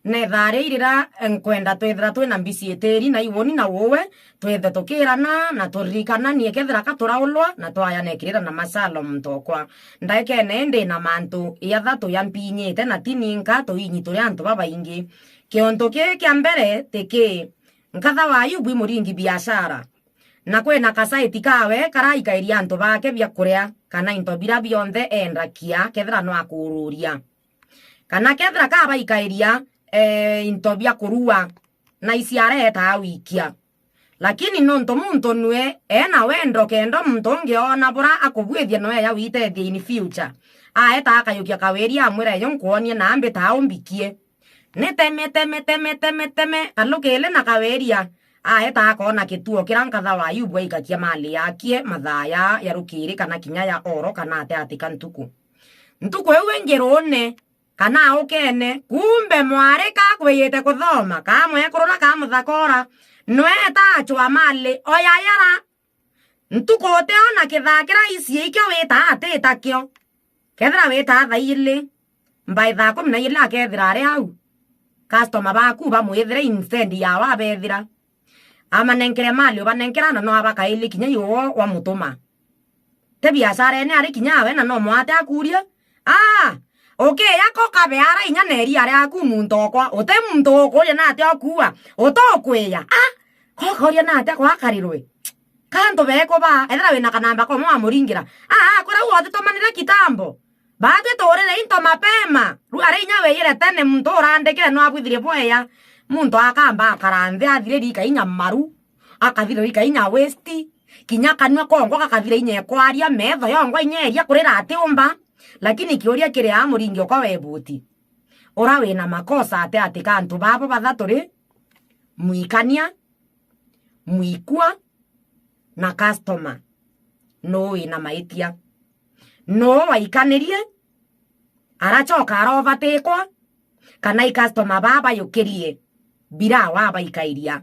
ne thare irira nkwenda twethira twina mbicieteri na iwoni na wowe twethe tukirana na turikana nie kethira katuraulwa na twaya nekirira na masalo mtokwa ndaikene ndi na mantu yatha tuyampinyite na tininka tuinyi turi antu babaingi kionto kia mbere tiki nkatha wa Ayubu muringi biashara na kwena kasaiti kawe karaikairia antu bake bya kuria kana into bira bionthe endakia kethira no akururia kana kethira kabaikairia into bya kurua na isiareta wikia lakini nonto muntu nwe ena wendo kendo muntu ngiona bura akubwithia no ya witethia in future aeta akayukia kaweria amwira yo nkuonie na ambe ta umbikie teme alukele na kaweria aeta akona kituo kirankatha wa Ayubu ikakia mali yakie mathaya ya rukiri kana kinya ya oro kana ate atika ntuku ewe ngirone kana ukene kumbe mwari kakwiyite kuthoma kamwe kuruna kamuthakora nweta achwa mali oyayara ntuku teona kithakira isi ikyo wita atita kyo kethira wita thaili mbaitha 12 akethira ari au customer baku bamwithire instead ya wabethira amanenkere mali obanenkerana no abakaili kinya yo wa mutuma te biashara ene ari kinya we na no mwate akuria okay yako kabeara inya neri ari aku muntokwa ote muntoko ya nate akuwa otokweya kokoria nate kwa karirwe kanto beko ba ethera we na kanamba ko mwa muringira kora wote tomanira kitambo bate torere into mapema ruare inya we yere tene muntora ndekere no abwithire boya muntu akamba akaranthe athire rika inya maru akathire rika inya westi kinya kanwa kongo akathire inya kwaria metho yongo inyeria kurira atiumba lakini kioria kire amuringi kwa webuti ora we na makosa ate kantu babo bathaturi muikania muikua na customer no ina maitia no waikanirie arachoka arovatekwa kana customer baba yukirie bira waba ikairia